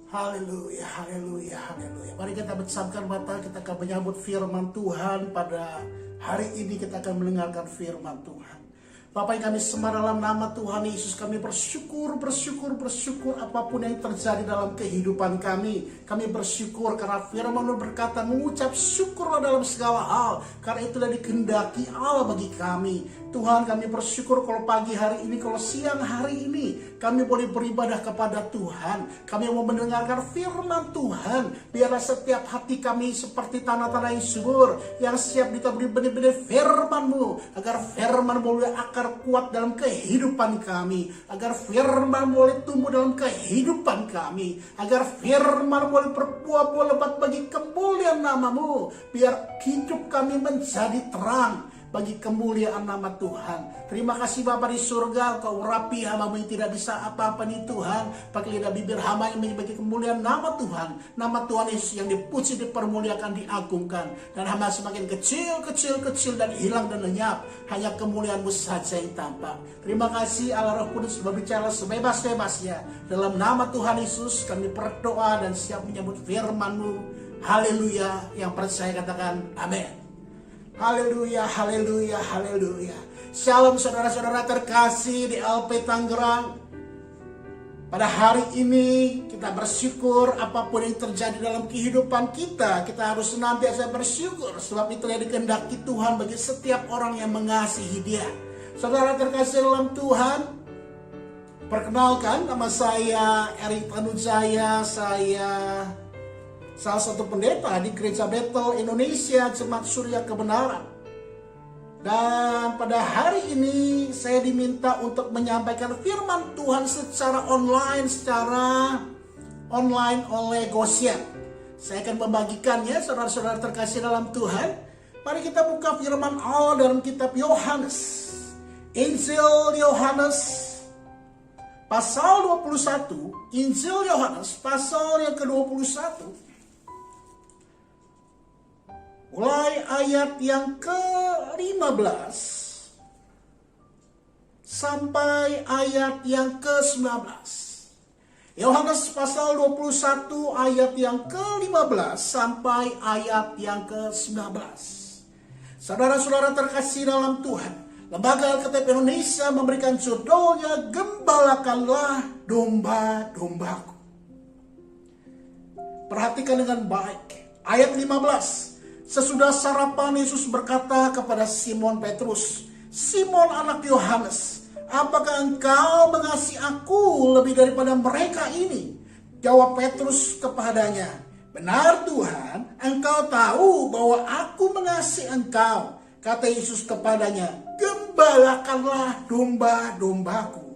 Haleluya, haleluya, haleluya. Mari kita bersamakan mata, kita akan menyambut firman Tuhan pada hari ini. Kita akan mendengarkan firman Tuhan. Bapa yang kami sembah dalam nama Tuhan Yesus, kami bersyukur apapun yang terjadi dalam kehidupan kami. Kami bersyukur karena firman-Mu berkata, mengucap syukurlah dalam segala hal, karena itulah dikehendaki Allah bagi kami. Tuhan, kami bersyukur kalau pagi hari ini, kalau siang hari ini kami boleh beribadah kepada Tuhan. Kami mau mendengarkan firman Tuhan. Biarlah setiap hati kami seperti tanah-tanah yang subur, yang siap ditaburi benih-benih firman-Mu, agar firman boleh akar kuat dalam kehidupan kami, agar firman boleh tumbuh dalam kehidupan kami, agar firman boleh berbuah lebat bagi kemuliaan nama-Mu. Biar hidup kami menjadi terang bagi kemuliaan nama Tuhan. Terima kasih Bapa di surga, Kau urapi hamba-Mu yang tidak bisa apa-apa nih Tuhan. Pakai lidah bibir hamba yang bagi kemuliaan nama Tuhan. Nama Tuhan Yesus yang dipuji, dipermuliakan, diagungkan. Dan hamba semakin kecil dan hilang dan lenyap. Hanya kemuliaan-Mu saja yang tampak. Terima kasih Allah Roh Kudus berbicara sebebas-bebasnya. Dalam nama Tuhan Yesus kami berdoa dan siap menyambut firman-Mu. Haleluya. Yang percaya katakan amin. Haleluya, haleluya, haleluya. Shalom saudara-saudara terkasih di LP Tangerang. Pada hari ini kita bersyukur apapun yang terjadi dalam kehidupan kita. Kita harus senantiasa bersyukur, sebab itulah dikehendaki Tuhan bagi setiap orang yang mengasihi Dia. Saudara terkasih dalam Tuhan, perkenalkan, nama saya Erik Tanujaya. Saya salah satu pendeta di Gereja Bethel Indonesia Jemaat Surya Kebenaran. Dan pada hari ini saya diminta untuk menyampaikan firman Tuhan secara online oleh Goshen. Saya akan membagikannya, saudara-saudara terkasih dalam Tuhan. Mari kita buka firman Allah dalam kitab Yohanes. Injil Yohanes pasal 21. Injil Yohanes pasal yang ke-21. Mulai ayat yang ke-15 sampai ayat yang ke-19. Yohanes pasal 21 ayat yang ke-15 sampai ayat yang ke-19. Saudara-saudara terkasih dalam Tuhan, Lembaga Alkitab Indonesia memberikan judulnya Gembalakanlah Domba-Dombaku. Perhatikan dengan baik. Ayat 15. Sesudah sarapan, Yesus berkata kepada Simon Petrus, "Simon anak Yohanes, apakah engkau mengasihi aku lebih daripada mereka ini?" Jawab Petrus kepadanya, "Benar Tuhan, engkau tahu bahwa aku mengasihi engkau." Kata Yesus kepadanya, "Gembalakanlah domba-dombaku."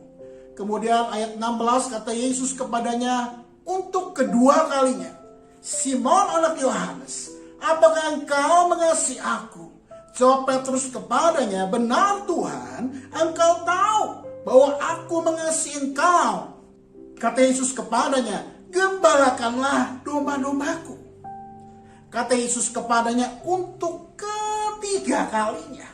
Kemudian ayat 16 kata Yesus kepadanya untuk kedua kalinya, "Simon anak Yohanes, apakah engkau mengasihi aku?" Jawab Petrus kepadanya, "Benar Tuhan, engkau tahu bahwa aku mengasihi engkau." Kata Yesus kepadanya, "Gembalakanlah domba-dombaku." Kata Yesus kepadanya untuk ketiga kalinya,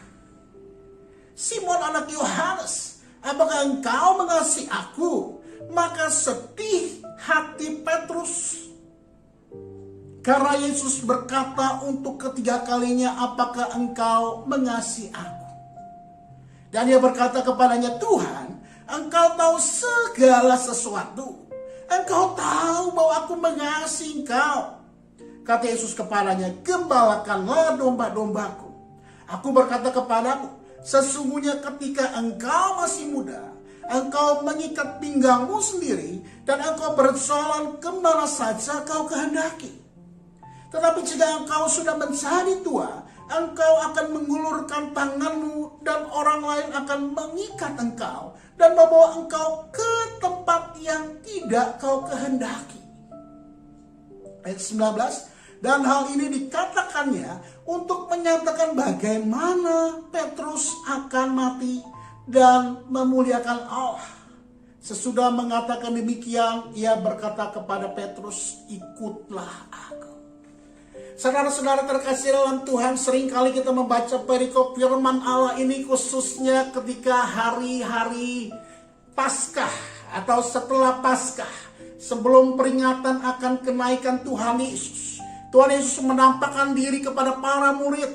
"Simon anak Yohanes, apakah engkau mengasihi aku?" Maka sedih hati Petrus karena Yesus berkata untuk ketiga kalinya, "Apakah engkau mengasihi aku?" Dan dia berkata kepadanya, "Tuhan, engkau tahu segala sesuatu. Engkau tahu bahwa aku mengasihi engkau." Kata Yesus kepadanya, "Gembalakanlah domba-dombaku. Aku berkata kepadamu, sesungguhnya ketika engkau masih muda, engkau mengikat pinggangmu sendiri dan engkau berjalan kemana saja kau kehendaki. Tetapi jika engkau sudah menjadi tua, engkau akan mengulurkan tanganmu dan orang lain akan mengikat engkau dan membawa engkau ke tempat yang tidak kau kehendaki." Ayat 19, dan hal ini dikatakannya untuk menyatakan bagaimana Petrus akan mati dan memuliakan Allah. Sesudah mengatakan demikian, ia berkata kepada Petrus, "Ikutlah aku." Saudara-saudara terkasih dalam Tuhan, seringkali kita membaca perikop firman Allah ini khususnya ketika hari-hari Paskah atau setelah Paskah. sebelum peringatan akan kenaikan Tuhan Yesus. Tuhan Yesus menampakkan diri kepada para murid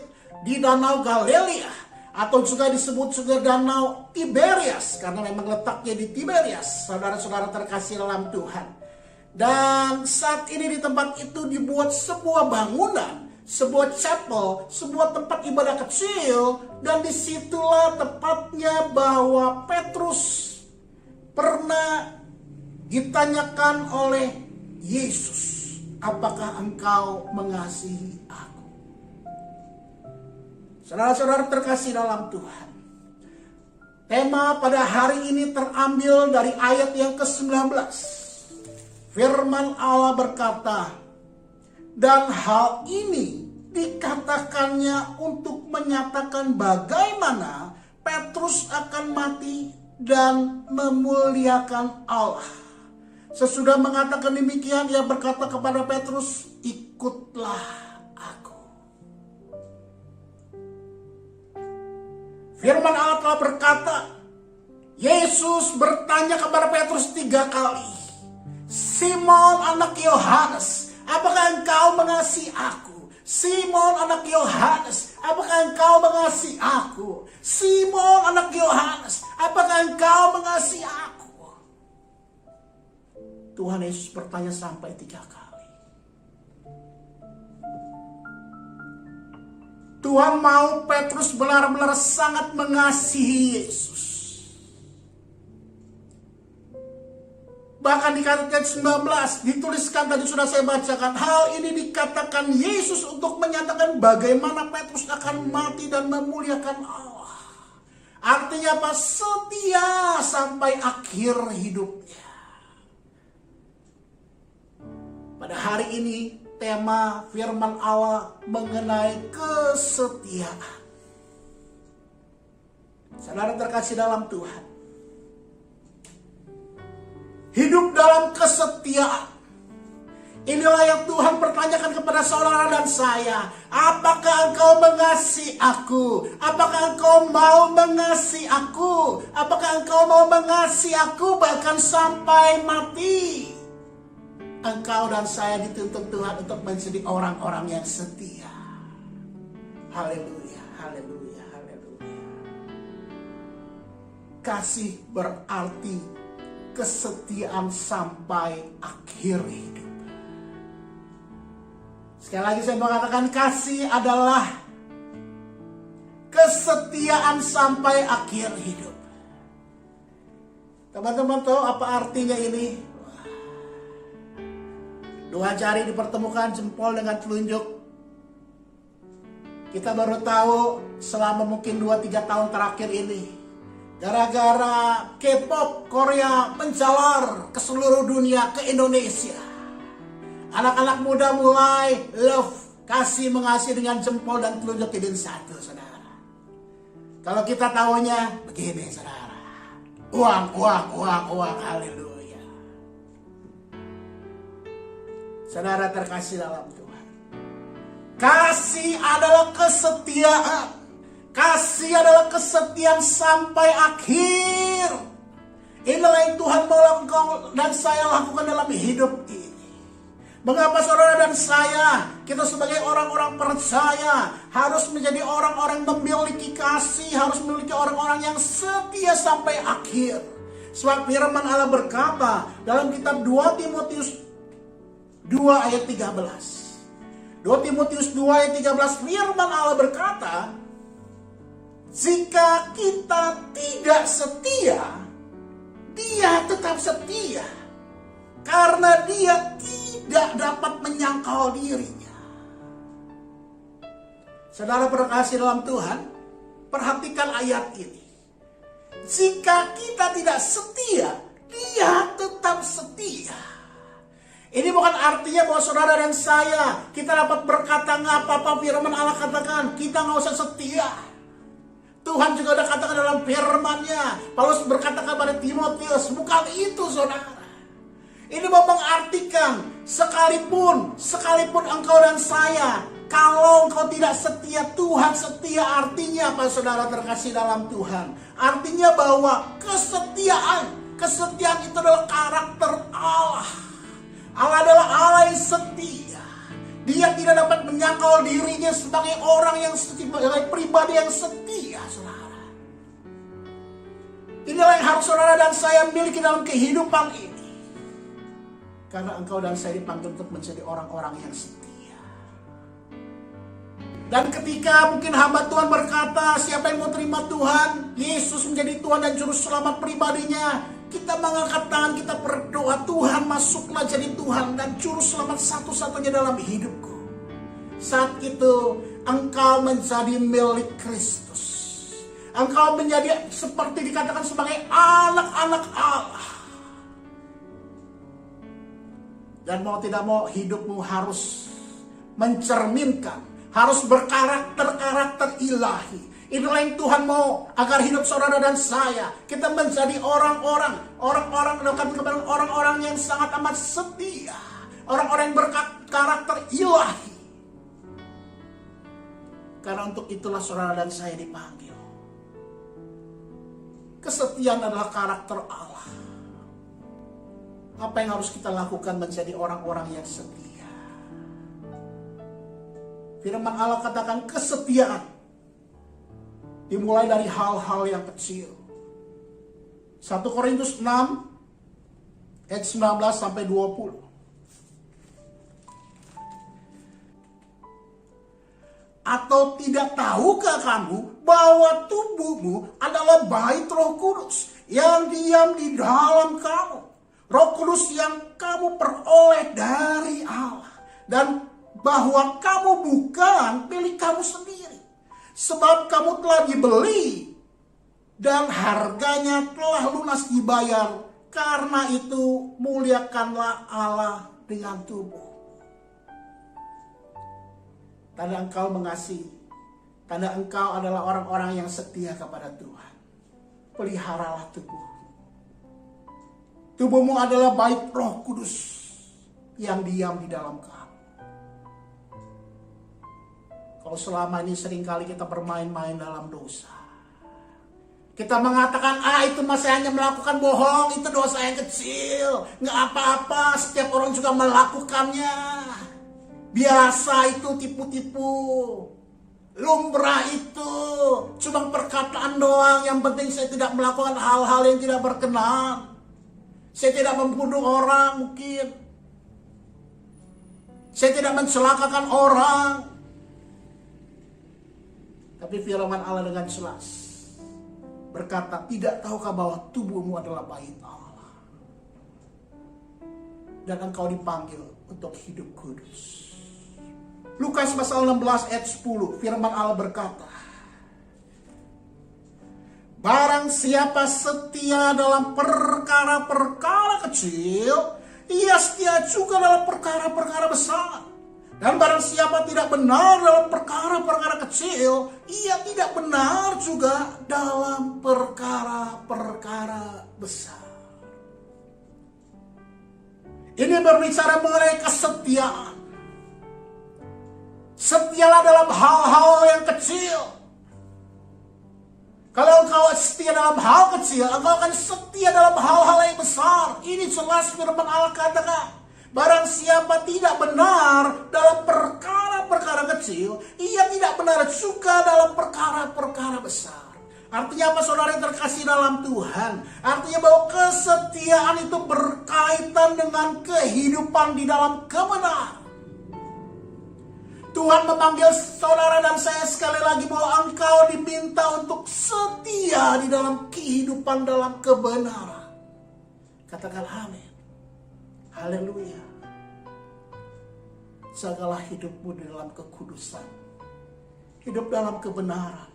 di Danau Galilea, atau juga disebut juga Danau Tiberias, karena memang letaknya di Tiberias, saudara-saudara terkasih dalam Tuhan. Dan saat ini di tempat itu dibuat sebuah bangunan, sebuah chapel, sebuah tempat ibadah kecil, dan disitulah tepatnya bahwa Petrus pernah ditanyakan oleh Yesus, apakah engkau mengasihi aku? Saudara-saudara terkasih dalam Tuhan, tema pada hari ini terambil dari ayat yang ke-19. Firman Allah berkata, dan hal ini dikatakannya untuk menyatakan bagaimana Petrus akan mati dan memuliakan Allah. Sesudah mengatakan demikian, ia berkata kepada Petrus, ikutlah aku. Firman Allah telah berkata, Yesus bertanya kepada Petrus 3 kali, Simon anak Yohanes, apakah engkau mengasihi aku? Simon anak Yohanes, apakah engkau mengasihi aku? Simon anak Yohanes, apakah engkau mengasihi aku? Tuhan Yesus bertanya sampai 3 kali. Tuhan mau Petrus benar-benar sangat mengasihi Yesus. Bahkan di ayat 19 dituliskan, tadi sudah saya bacakan, hal ini dikatakan Yesus untuk menyatakan bagaimana Petrus akan mati dan memuliakan Allah. Artinya apa? Setia sampai akhir hidupnya. Pada hari ini tema firman Allah mengenai kesetiaan. Saudara terkasih dalam Tuhan, hidup dalam kesetiaan, inilah yang Tuhan pertanyakan kepada saudara dan saya. Apakah engkau mengasihi aku? Apakah engkau mau mengasihi aku? Apakah engkau mau mengasihi aku bahkan sampai mati? Engkau dan saya dituntut Tuhan untuk menjadi orang-orang yang setia. Haleluya, haleluya, haleluya. Kasih berarti kesetiaan sampai akhir hidup. Sekali lagi saya mengatakan, kasih adalah kesetiaan sampai akhir hidup. Teman-teman tahu apa artinya ini? 2 jari dipertemukan, jempol dengan telunjuk. Kita baru tahu selama mungkin 2-3 tahun terakhir ini, gara-gara K-pop Korea menjalar ke seluruh dunia, ke Indonesia, anak-anak muda mulai love, kasih mengasihi dengan jempol dan telunjuk jadi satu, saudara. Kalau kita tahunya begini, saudara, uang, haleluya. Saudara terkasih dalam Tuhan, kasih adalah kesetiaan. Kasih adalah kesetiaan sampai akhir. Inilah yang Tuhan mau lakukan dan saya lakukan dalam hidup ini. Mengapa saudara dan saya, kita sebagai orang-orang percaya, harus menjadi orang-orang yang memiliki kasih, harus memiliki orang-orang yang setia sampai akhir. Sebab firman Allah berkata dalam kitab 2 Timotius 2 ayat 13. 2 Timotius 2 ayat 13, firman Allah berkata, jika kita tidak setia, Dia tetap setia, karena Dia tidak dapat menyangkal dirinya. Saudara terkasih dalam Tuhan, perhatikan ayat ini. Jika kita tidak setia, Dia tetap setia. Ini bukan artinya bahwa saudara dan saya, kita dapat berkata nggak apa-apa, firman Allah katakan, kita nggak usah setia. Tuhan juga udah katakan dalam firman-Nya. Paulus berkata kepada Timotius, bukan itu saudara. Ini mau mengartikan, sekalipun engkau dan saya, kalau engkau tidak setia, Tuhan setia. Artinya apa saudara terkasih dalam Tuhan? Artinya bahwa kesetiaan itu adalah karakter Allah. menyangkal dirinya sebagai orang yang sebagai pribadi yang setia, saudara. Inilah yang harus saudara dan saya miliki dalam kehidupan ini. Karena engkau dan saya dipanggil untuk menjadi orang-orang yang setia. Dan ketika mungkin hamba Tuhan berkata, siapa yang mau terima Tuhan, Yesus menjadi Tuhan dan Juru Selamat pribadinya, kita mengangkat tangan, kita berdoa, Tuhan masuklah jadi Tuhan dan Juru Selamat satu-satunya dalam hidupku. Saat itu engkau menjadi milik Kristus. Engkau menjadi seperti dikatakan sebagai anak-anak Allah. Dan mau tidak mau hidupmu harus mencerminkan, harus berkarakter-karakter ilahi. Inilah yang Tuhan mau agar hidup saudara dan saya, kita menjadi orang-orang yang sangat amat setia, orang-orang yang berkarakter ilahi. Karena untuk itulah saudara dan saya dipanggil. Kesetiaan adalah karakter Allah. Apa yang harus kita lakukan menjadi orang-orang yang setia? Firman Allah katakan kesetiaan dimulai dari hal-hal yang kecil. 1 Korintus 6 ayat 19 sampai 20. Atau tidak tahukah kamu bahwa tubuhmu adalah bait Roh Kudus yang diam di dalam kamu? Roh Kudus yang kamu peroleh dari Allah. Dan bahwa kamu bukan milik kamu sendiri. Sebab kamu telah dibeli dan harganya telah lunas dibayar. Karena itu muliakanlah Allah dengan tubuh. Tanda engkau mengasihi. Tanda engkau adalah orang-orang yang setia kepada Tuhan. Peliharalah tubuh. Tubuhmu adalah bait Roh Kudus yang diam di dalam kamu. Kalau selama ini seringkali kita bermain-main dalam dosa. Kita mengatakan, itu mah saya hanya melakukan bohong, itu dosa yang kecil. Nggak apa-apa, setiap orang juga melakukannya. Biasa itu tipu-tipu. Lumrah itu cuma perkataan doang. Yang penting saya tidak melakukan hal-hal yang tidak berkenan. Saya tidak membunuh orang mungkin. Saya tidak mencelakakan orang. Tapi firman Allah dengan jelas berkata, tidak tahukah bahwa tubuhmu adalah bait Allah. Dan engkau dipanggil untuk hidup kudus. Lukas pasal 16 ayat 10, firman Allah berkata, barang siapa setia dalam perkara-perkara kecil, ia setia juga dalam perkara-perkara besar. Dan barang siapa tidak benar dalam perkara-perkara kecil, ia tidak benar juga dalam perkara-perkara besar. Ini berbicara mengenai kesetiaan. Setialah dalam hal-hal yang kecil. Kalau engkau setia dalam hal kecil, engkau akan setia dalam hal-hal yang besar. Ini jelas firman Allah katakan. Barang siapa tidak benar dalam perkara-perkara kecil, ia tidak benar juga dalam perkara-perkara besar. Artinya apa saudara yang terkasih dalam Tuhan? Artinya bahwa kesetiaan itu berkaitan dengan kehidupan di dalam kebenaran. Tuhan memanggil saudara dan saya sekali lagi bahwa engkau diminta untuk setia di dalam kehidupan dalam kebenaran. Katakan amin. Haleluya. Jagalah hidupmu di dalam kekudusan. Hidup dalam kebenaran.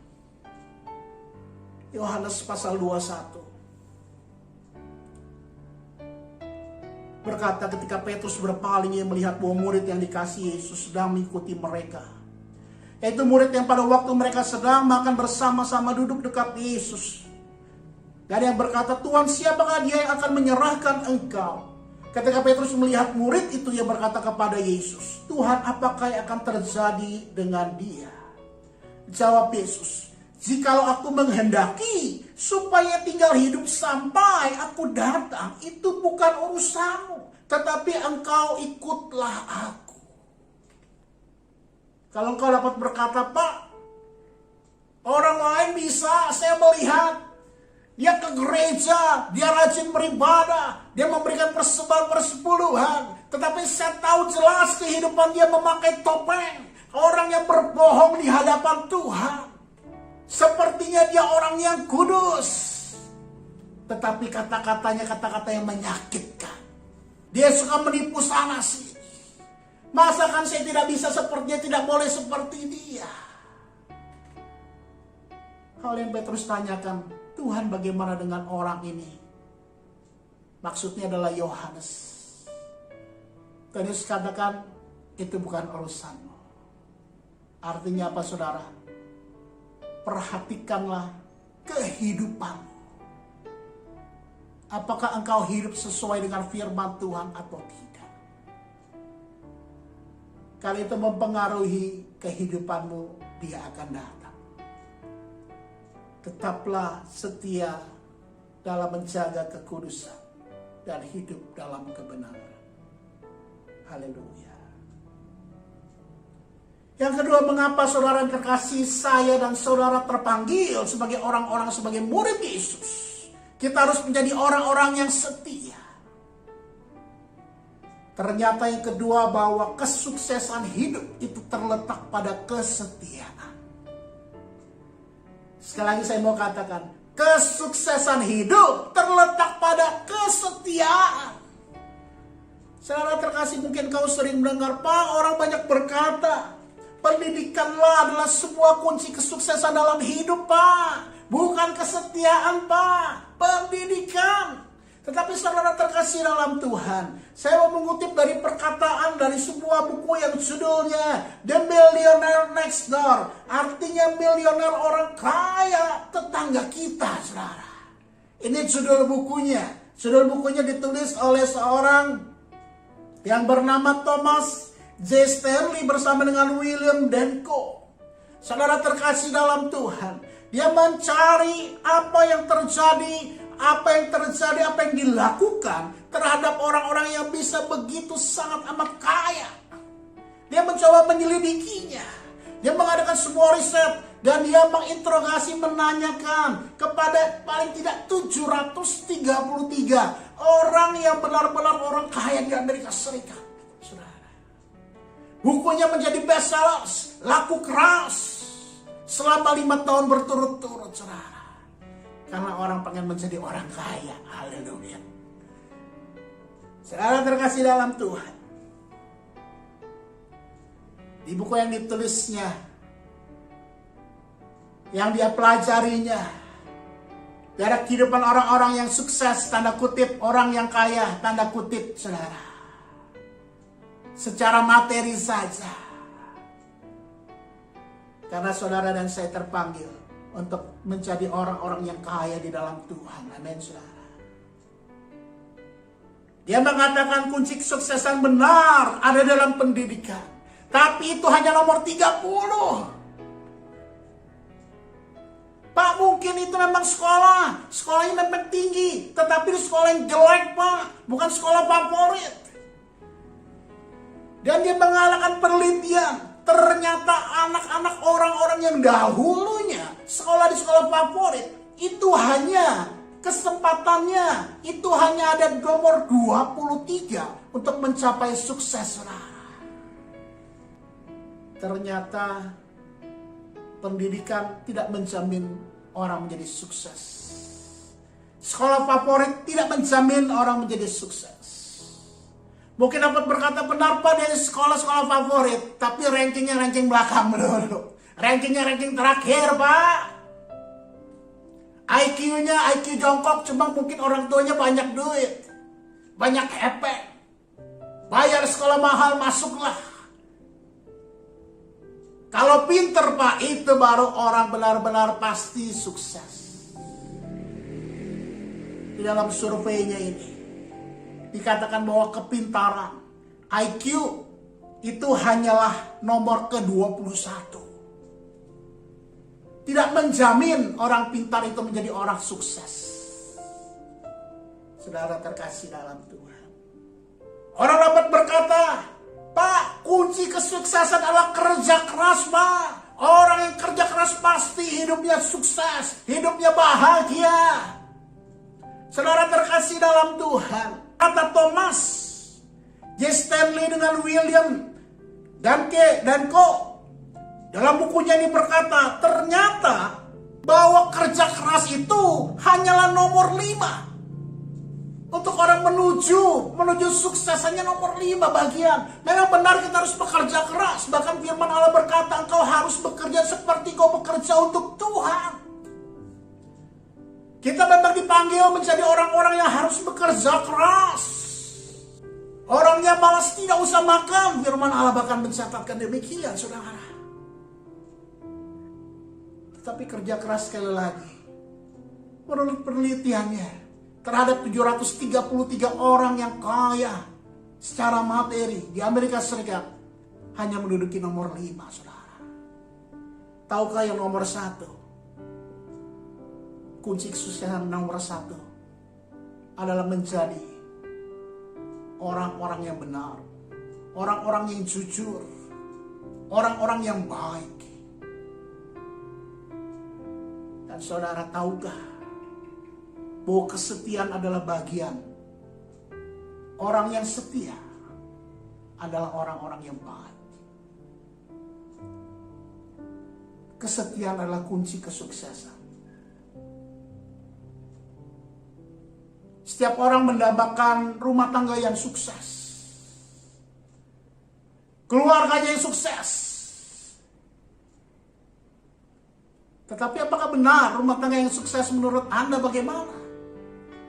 Yohanes pasal 21. Berkata ketika Petrus berpaling, ia melihat bahwa murid yang dikasihi Yesus sedang mengikuti mereka. Yaitu murid yang pada waktu mereka sedang makan bersama-sama duduk dekat Yesus. Dan yang berkata, Tuhan, siapakah dia yang akan menyerahkan engkau? Ketika Petrus melihat murid itu, ia berkata kepada Yesus, Tuhan, apakah yang akan terjadi dengan dia? Jawab Yesus, jikalau aku menghendaki supaya tinggal hidup sampai aku datang, itu bukan urusanmu, tetapi engkau ikutlah aku. Kalau engkau dapat berkata, Pak, orang lain bisa, saya melihat dia ke gereja, dia rajin beribadah, dia memberikan persembahan persepuluhan. Tetapi saya tahu jelas kehidupan dia memakai topeng. Orang yang berbohong di hadapan Tuhan. Sepertinya dia orang yang kudus. Tetapi kata-katanya kata-kata yang menyakitkan. Dia suka menipu sana sini. Masakan saya tidak bisa seperti dia, tidak boleh seperti dia. Hal yang Petrus tanyakan, Tuhan bagaimana dengan orang ini? Maksudnya adalah Yohanes. Dan Yesus katakan, itu bukan urusanmu. Artinya apa saudara? Perhatikanlah kehidupanmu. Apakah engkau hidup sesuai dengan firman Tuhan atau tidak? Kalau itu mempengaruhi kehidupanmu, dia akan datang. Tetaplah setia dalam menjaga kekudusan dan hidup dalam kebenaran. Haleluya. Yang kedua, mengapa saudara yang terkasih, saya dan saudara terpanggil sebagai orang-orang, sebagai murid Yesus? Kita harus menjadi orang-orang yang setia. Ternyata yang kedua, bahwa kesuksesan hidup itu terletak pada kesetiaan. Sekali lagi saya mau katakan, kesuksesan hidup terletak pada kesetiaan. Saudara terkasih, mungkin kau sering mendengar, Pak, orang banyak berkata, pendidikanlah adalah sebuah kunci kesuksesan dalam hidup, Pak. Bukan kesetiaan, Pak. Pendidikan. Tetapi saudara terkasih dalam Tuhan, saya mau mengutip dari perkataan dari sebuah buku yang judulnya The Millionaire Next Door. Artinya milioner orang kaya tetangga kita, saudara. Ini judul bukunya. Judul bukunya ditulis oleh seorang yang bernama Thomas J. Stanley bersama dengan William Danko. Saudara terkasih dalam Tuhan, dia mencari apa yang terjadi, apa yang dilakukan terhadap orang-orang yang bisa begitu sangat amat kaya. Dia mencoba menyelidikinya. Dia mengadakan sebuah riset dan dia menginterogasi, menanyakan kepada paling tidak 733 orang yang benar-benar orang kaya di Amerika Serikat. Saudara, bukunya menjadi bestseller, laku keras selama 5 tahun berturut-turut, saudara. Karena orang pengen menjadi orang kaya. Haleluya. Saudara terkasih dalam Tuhan, di buku yang ditulisnya, yang dia pelajarinya, dari kehidupan orang-orang yang sukses, tanda kutip, orang yang kaya, tanda kutip, saudara. Secara materi saja. Karena saudara dan saya terpanggil untuk menjadi orang-orang yang kaya di dalam Tuhan. Amin, saudara. Dia mengatakan kunci kesuksesan benar ada dalam pendidikan. Tapi itu hanya nomor 30. Pak, mungkin itu memang sekolah. Sekolahnya memang tinggi. Tetapi itu sekolah yang jelek, Pak. Bukan sekolah favorit. Dan dia mengadakan penelitian. Ternyata anak-anak orang-orang yang dahulunya sekolah di sekolah favorit, itu hanya kesempatannya, itu hanya ada nomor 23 untuk mencapai sukses, saudara. Ternyata pendidikan tidak menjamin orang menjadi sukses. Sekolah favorit tidak menjamin orang menjadi sukses. Mungkin dapat berkata, benar Pak, dari sekolah-sekolah favorit, tapi rankingnya ranking belakang dulu. Rankingnya ranking terakhir, Pak. IQ-nya IQ jongkok, cuma mungkin orang tuanya banyak duit, banyak hepek. Bayar sekolah mahal, masuklah. Kalau pinter, Pak, itu baru orang benar-benar pasti sukses. Di dalam surveinya ini dikatakan bahwa kepintaran IQ itu hanyalah nomor ke-21. Tidak menjamin orang pintar itu menjadi orang sukses. Saudara terkasih dalam Tuhan, orang dapat berkata, Pak, kunci kunci kesuksesan adalah kerja keras, Pak. Orang yang kerja keras pasti hidupnya sukses, hidupnya bahagia. Saudara terkasih dalam Tuhan, kata Thomas, J. Stanley dengan William dan Co. dalam bukunya ini berkata, ternyata bahwa kerja keras itu hanyalah nomor 5. Untuk orang menuju suksesannya nomor 5 bagian. Memang benar kita harus bekerja keras. Bahkan firman Allah berkata, engkau harus bekerja seperti kau bekerja untuk Tuhan. Kita memang dipanggil menjadi orang-orang yang harus bekerja keras. Orangnya malas tidak usah makan. Firman Allah bahkan mencatatkan demikian, saudara. Tetapi kerja keras sekali lagi, menurut penelitiannya, terhadap 733 orang yang kaya secara materi di Amerika Serikat hanya menduduki nomor 5, saudara. Tahukah yang nomor 1? Kunci kesuksesan nomor 1 adalah menjadi orang-orang yang benar, orang-orang yang jujur, orang-orang yang baik. Dan saudara tahukah bahwa kesetiaan adalah bagian. Orang yang setia adalah orang-orang yang baik. Kesetiaan adalah kunci kesuksesan. Setiap orang mendambakan rumah tangga yang sukses, keluarganya yang sukses. Tetapi apakah benar rumah tangga yang sukses menurut Anda bagaimana?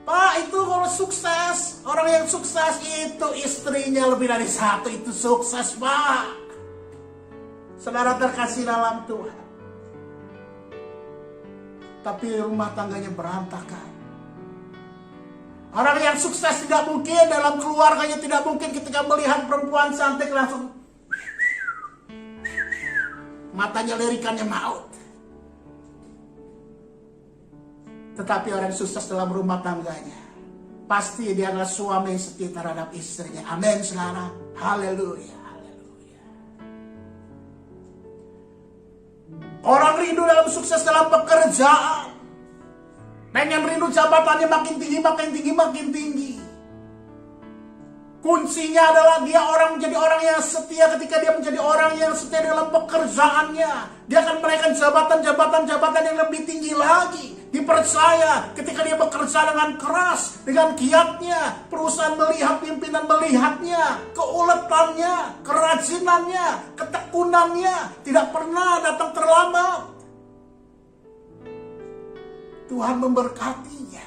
Pak, itu kalau sukses, orang yang sukses itu istrinya lebih dari 1, itu sukses, Pak. Saudara terkasih dalam Tuhan. Tapi rumah tangganya berantakan. Orang yang sukses tidak mungkin dalam keluarganya, tidak mungkin ketika melihat perempuan cantik langsung matanya lirikannya maut. Tetapi orang sukses dalam rumah tangganya, pasti dia adalah suami yang setia terhadap istrinya. Amin, saudara. Haleluya, haleluya. Orang rindu dalam sukses dalam pekerjaan. Pengen rindu jabatannya makin tinggi, makin tinggi, makin tinggi. Kuncinya adalah dia menjadi orang yang setia. Ketika dia menjadi orang yang setia dalam pekerjaannya, dia akan menaikkan jabatan yang lebih tinggi lagi. Dipercaya ketika dia bekerja dengan keras, dengan giatnya, perusahaan melihat, pimpinan melihatnya, keuletannya, kerajinannya, ketekunannya, tidak pernah datang terlambat. Tuhan memberkatinya.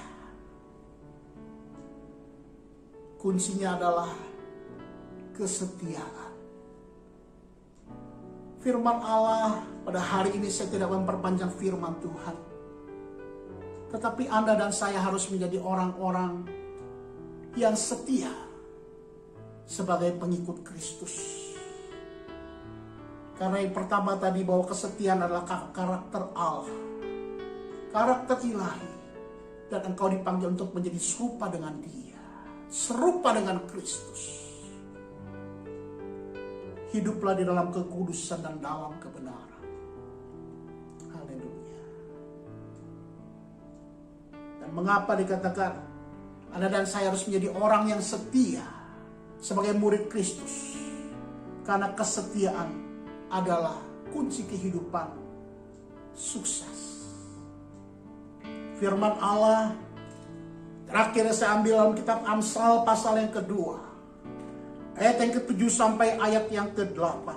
Kuncinya adalah kesetiaan. Firman Allah, pada hari ini saya tidak memperpanjang firman Tuhan. Tetapi Anda dan saya harus menjadi orang-orang yang setia sebagai pengikut Kristus. Karena yang pertama tadi, bahwa kesetiaan adalah karakter Allah, karakter ilahi. Dan engkau dipanggil untuk menjadi serupa dengan Dia, serupa dengan Kristus. Hiduplah di dalam kekudusan dan dalam kebenaran. Mengapa dikatakan Anda dan saya harus menjadi orang yang setia sebagai murid Kristus? Karena kesetiaan adalah kunci kehidupan sukses. Firman Allah terakhir saya ambil dalam kitab Amsal pasal yang kedua, ayat yang ke-7 sampai ayat yang ke-8.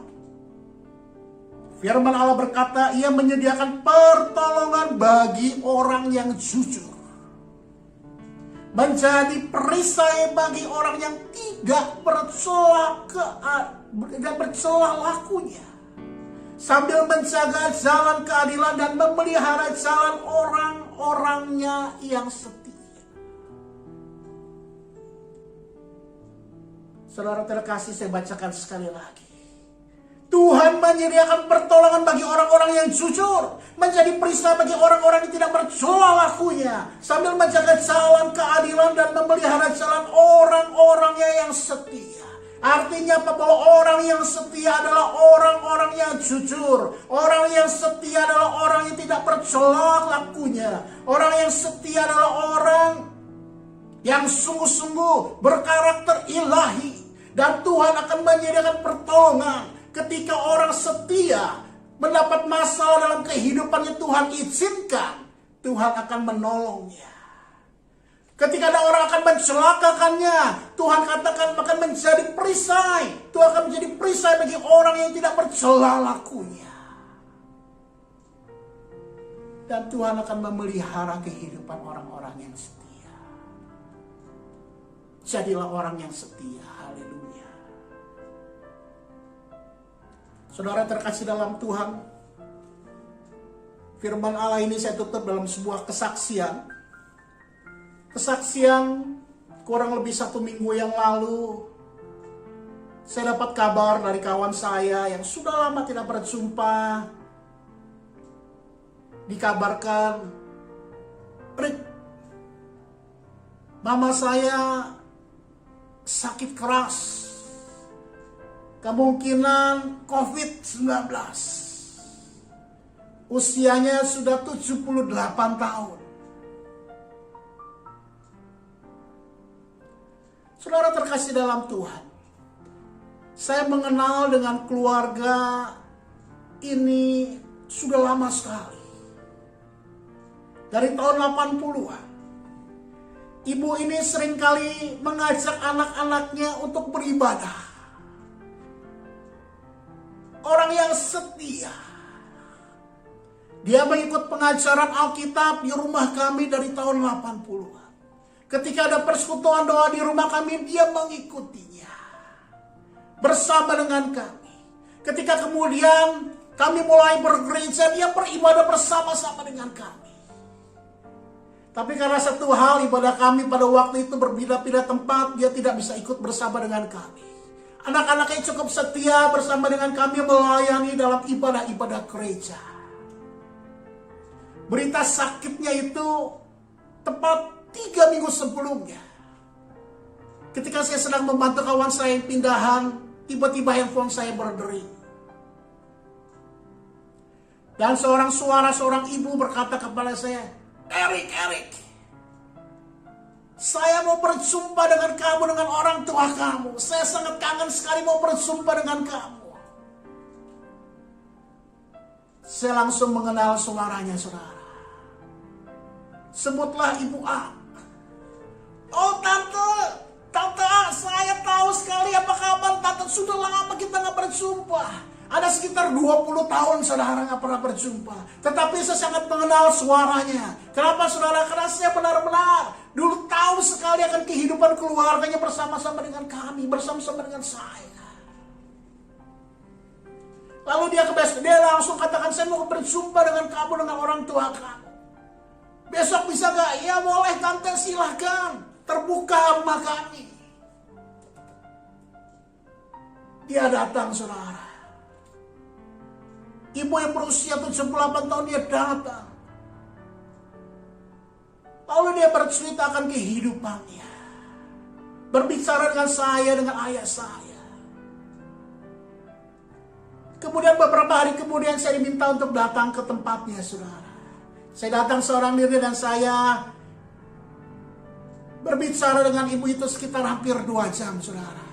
Firman Allah berkata, Ia menyediakan pertolongan bagi orang yang jujur, menjadi perisai bagi orang yang tidak bercela lakunya, sambil menjaga jalan keadilan dan memelihara jalan orang-orangnya yang setia. Saudara terkasih, saya bacakan sekali lagi. Tuhan menyediakan pertolongan bagi orang-orang yang jujur, menjadi perisai bagi orang-orang yang tidak bercela lakunya, sambil menjaga jalan keadilan dan memelihara jalan orang-orangnya yang setia. Artinya apa? Bahwa orang yang setia adalah orang-orang yang jujur. Orang yang setia adalah orang yang tidak bercela lakunya. Orang yang setia adalah orang yang sungguh-sungguh berkarakter ilahi. Dan Tuhan akan menyediakan pertolongan ketika orang setia mendapat masalah dalam kehidupannya. Tuhan izinkan, Tuhan akan menolongnya. Ketika ada orang akan mencelakakannya, Tuhan katakan akan menjadi perisai. Tuhan akan menjadi perisai bagi orang yang tidak bercela lakunya. Dan Tuhan akan memelihara kehidupan orang-orang yang setia. Jadilah orang yang setia. Haleluya. Saudara terkasih dalam Tuhan, firman Allah ini saya tutup dalam sebuah kesaksian. Kesaksian kurang lebih 1 minggu yang lalu, saya dapat kabar dari kawan saya yang sudah lama tidak berjumpa. Dikabarkan, Rick, mama saya sakit keras. Kemungkinan COVID-19. Usianya sudah 78 tahun. Saudara terkasih dalam Tuhan, saya mengenal dengan keluarga ini sudah lama sekali. Dari tahun 80-an. Ibu ini seringkali mengajak anak-anaknya untuk beribadah. Orang yang setia. Dia mengikut pengajaran Alkitab di rumah kami dari tahun 80-an. Ketika ada persekutuan doa di rumah kami, dia mengikutinya bersama dengan kami. Ketika kemudian kami mulai bergereja, dia beribadah bersama-sama dengan kami. Tapi karena satu hal, ibadah kami pada waktu itu berbeda-beda tempat, dia tidak bisa ikut bersama dengan kami. Anak-anaknya cukup setia bersama dengan kami melayani dalam ibadah-ibadah gereja. Berita sakitnya itu tepat 3 minggu sebelumnya. Ketika saya sedang membantu kawan saya yang pindahan, tiba-tiba handphone saya berdering. Dan seorang ibu berkata kepada saya, Erik, saya mau berjumpa dengan kamu, dengan orang tua kamu. Saya sangat kangen sekali mau berjumpa dengan kamu. Saya langsung mengenal suaranya, saudara. Sebutlah Ibu A. Oh tante A, saya tahu sekali apa kabar tante. Sudah lama kita gak berjumpa. Ada sekitar 20 tahun saudara gak pernah berjumpa. Tetapi saya sangat mengenal suaranya. Kenapa saudara? Karena saya benar-benar dulu tahu sekali akan kehidupan keluarganya bersama-sama dengan kami, bersama-sama dengan saya. Lalu dia langsung katakan, saya mau berjumpa dengan kamu, dengan orang tua kamu. Besok bisa gak? Ya boleh tante, silahkan. Terbuka rumah kami. Dia datang saudara. Ibu yang berusia 78 tahun dia datang. Lalu dia bercerita akan kehidupannya. Berbicara dengan saya, dengan ayah saya. Kemudian beberapa hari kemudian saya diminta untuk datang ke tempatnya saudara. Saya datang seorang diri dan saya berbicara dengan ibu itu sekitar hampir 2 jam saudara.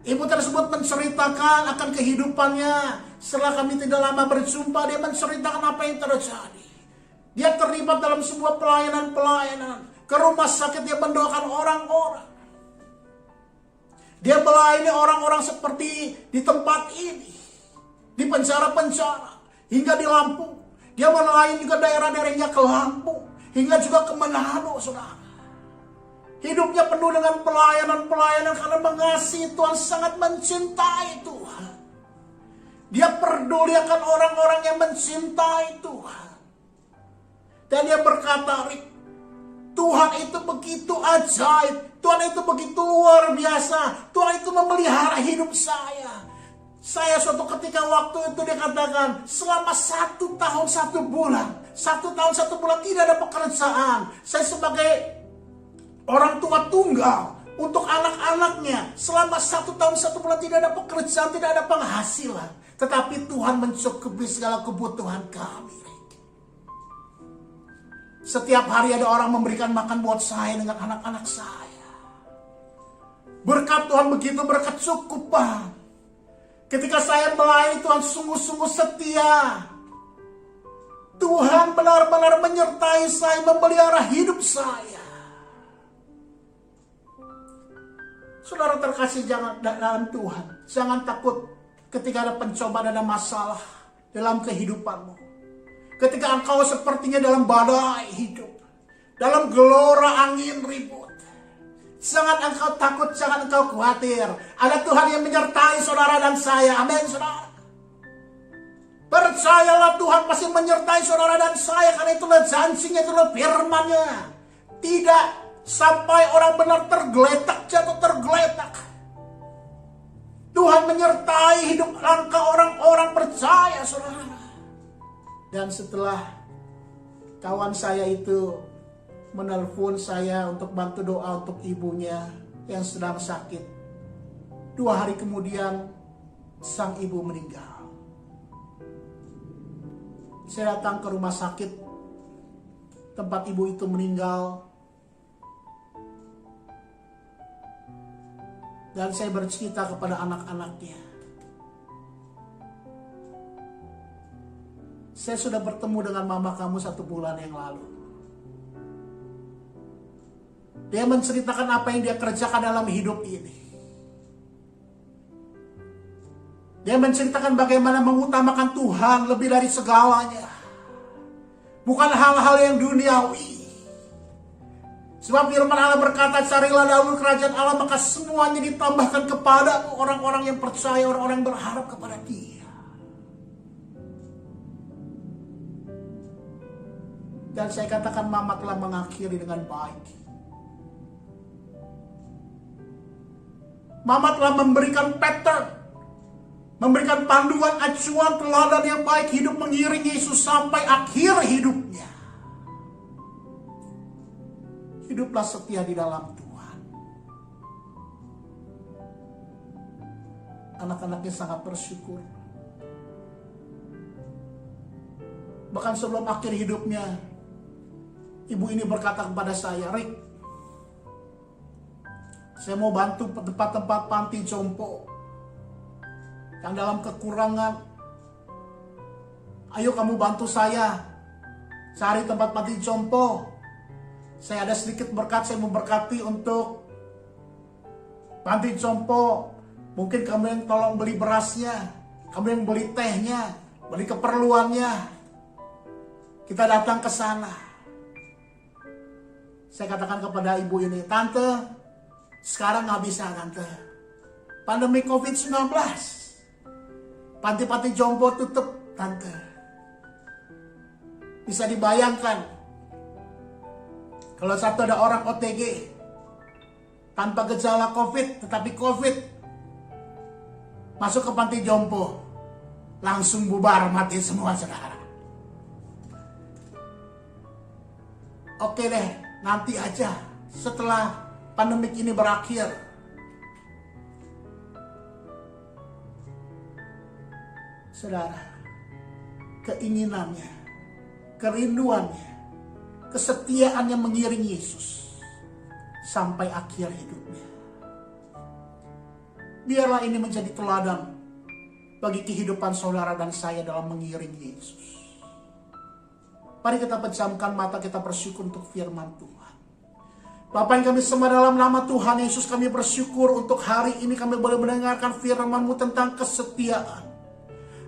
Ibu tersebut menceritakan akan kehidupannya. Setelah kami tidak lama berjumpa, dia menceritakan apa yang terjadi. Dia terlibat dalam sebuah pelayanan. Ke rumah sakit dia mendoakan orang-orang. Dia melayani orang-orang seperti di tempat ini. Di penjara-penjara. Hingga di Lampung. Dia melayani juga daerah-daerahnya ke Lampung. Hingga juga ke Manado, saudara. Hidupnya penuh dengan pelayanan-pelayanan karena mengasihi Tuhan, sangat mencintai Tuhan. Dia peduli akan orang-orang yang mencintai Tuhan. Dan dia berkata, Tuhan itu begitu ajaib. Tuhan itu begitu luar biasa. Tuhan itu memelihara hidup saya. Saya suatu ketika waktu itu dia katakan, selama 1 tahun 1 bulan. 1 tahun 1 bulan tidak ada pekerjaan. Saya sebagai orang tua tunggal untuk anak-anaknya selama 1 tahun 1 bulan tidak ada pekerjaan, tidak ada penghasilan. Tetapi Tuhan mencukupi segala kebutuhan kami. Setiap hari ada orang memberikan makan buat saya dengan anak-anak saya. Berkat Tuhan begitu berkecukupan. Ketika saya melayani Tuhan sungguh-sungguh setia. Tuhan benar-benar menyertai saya, memelihara hidup saya. Saudara terkasih jangan dalam Tuhan, jangan takut ketika ada pencobaan, ada masalah dalam kehidupanmu. Ketika engkau sepertinya dalam badai hidup, dalam gelora angin ribut. Jangan engkau takut, jangan engkau khawatir. Ada Tuhan yang menyertai saudara dan saya. Amin, saudara. Percayalah Tuhan pasti menyertai saudara dan saya. Karena itulah janjinya, itulah firman-Nya. Tidak sampai orang benar tergeletak, jatuh tergeletak. Tuhan menyertai hidup langkah orang-orang percaya, saudara. Dan setelah kawan saya itu menelpon saya untuk bantu doa untuk ibunya yang sedang sakit. 2 hari kemudian sang ibu meninggal. Saya datang ke rumah sakit tempat ibu itu meninggal. Dan saya bercerita kepada anak-anaknya. Saya sudah bertemu dengan mama kamu 1 bulan yang lalu. Dia menceritakan apa yang dia kerjakan dalam hidup ini. Dia menceritakan bagaimana mengutamakan Tuhan lebih dari segalanya. Bukan hal-hal yang duniawi. Sebab firman Allah berkata, carilah dahulu kerajaan Allah, maka semuanya ditambahkan kepadamu. Orang-orang yang percaya, orang-orang yang berharap kepada Dia. Dan saya katakan mama telah mengakhiri dengan baik. Mama telah memberikan pattern, memberikan panduan, acuan, teladan yang baik hidup mengiringi Yesus sampai akhir hidupnya. Hiduplah setia di dalam Tuhan. Anak-anaknya sangat bersyukur. Bahkan sebelum akhir hidupnya, ibu ini berkata kepada saya, Rick, saya mau bantu tempat-tempat panti jompo yang dalam kekurangan. Ayo kamu bantu saya cari tempat panti jompo. Saya ada sedikit berkat, saya memberkati untuk panti jompo. Mungkin kamu yang tolong beli berasnya, kamu yang beli tehnya, beli keperluannya. Kita datang ke sana. Saya katakan kepada ibu ini, Tante, sekarang gak bisa, Tante. Pandemi COVID-19. Panti-panti jompo tutup, Tante. Bisa dibayangkan. Kalau satu ada orang OTG. Tanpa gejala COVID, tetapi COVID. Masuk ke panti jompo. Langsung bubar, mati semua, saudara. Oke deh, nanti aja. Setelah pandemik ini berakhir. Saudara, keinginannya, kerinduannya, kesetiaannya mengiringi Yesus sampai akhir hidupnya. Biarlah ini menjadi teladan bagi kehidupan saudara dan saya dalam mengiringi Yesus. Mari kita pejamkan mata, kita bersyukur untuk firman Tuhan. Bapa yang kami sembah dalam nama Tuhan Yesus, kami bersyukur untuk hari ini kami boleh mendengarkan firman-Mu tentang kesetiaan.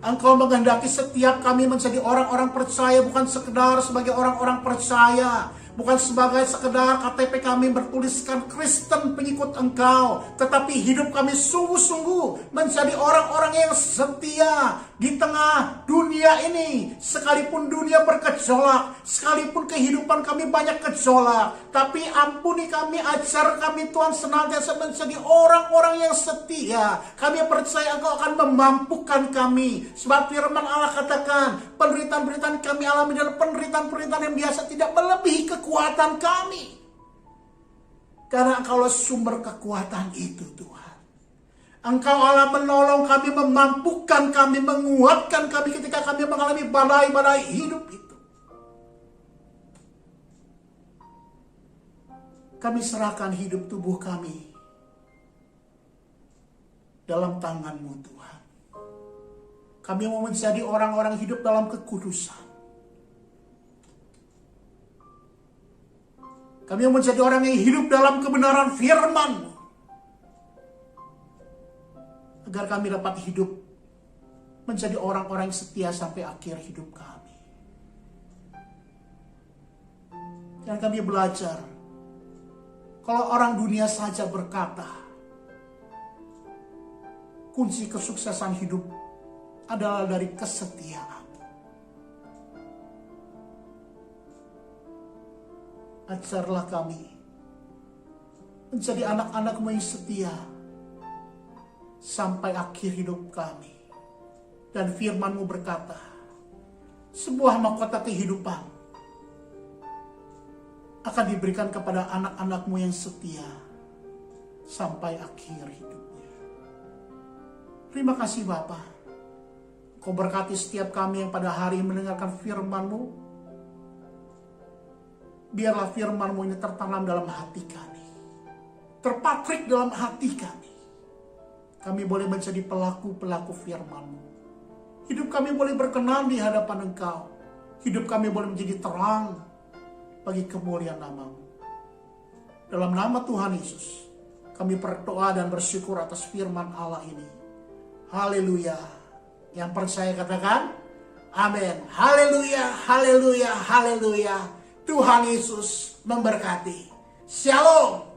Engkau menghendaki setiap kami menjadi orang-orang percaya, bukan sekedar sebagai orang-orang percaya, bukan sebagai sekedar KTP kami bertuliskan Kristen pengikut Engkau, tetapi hidup kami sungguh-sungguh menjadi orang-orang yang setia di tengah dunia ini. Sekalipun dunia bergejolak, sekalipun kehidupan kami banyak gejolak, tapi ampuni kami, ajar kami Tuhan senantiasa menjadi orang-orang yang setia. Kami percaya Engkau akan memampukan kami. Sebab firman Allah katakan, penderitaan-penderitaan kami alami adalah penderitaan-penderitaan yang biasa, tidak melebihi kekuatan kami. Karena Engkaulah sumber kekuatan itu Tuhan. Engkau Allah menolong kami, memampukan kami, menguatkan kami ketika kami mengalami badai-badai hidup itu. Kami serahkan hidup tubuh kami dalam tangan-Mu Tuhan. Kami mau menjadi orang-orang hidup dalam kekudusan. Kami mau menjadi orang yang hidup dalam kebenaran firman-Mu. Agar kami dapat hidup menjadi orang-orang yang setia sampai akhir hidup kami. Dan kami belajar, kalau orang dunia saja berkata, kunci kesuksesan hidup adalah dari kesetiaan. Ajarlah kami menjadi anak-anak-Mu yang setia sampai akhir hidup kami. Dan firman-Mu berkata, sebuah mahkota kehidupan akan diberikan kepada anak-anak-Mu yang setia sampai akhir hidupnya. Terima kasih Bapa. Kau berkati setiap kami yang pada hari mendengarkan firman-Mu. Biarlah firman-Mu ini tertanam dalam hati kami, terpatrik dalam hati kami. Kami boleh menjadi pelaku-pelaku firman-Mu. Hidup kami boleh berkenan di hadapan Engkau. Hidup kami boleh menjadi terang bagi kemuliaan nama-Mu. Dalam nama Tuhan Yesus, kami berdoa dan bersyukur atas firman Allah ini. Haleluya. Yang percaya katakan, amin. Haleluya, haleluya, haleluya. Tuhan Yesus memberkati. Shalom.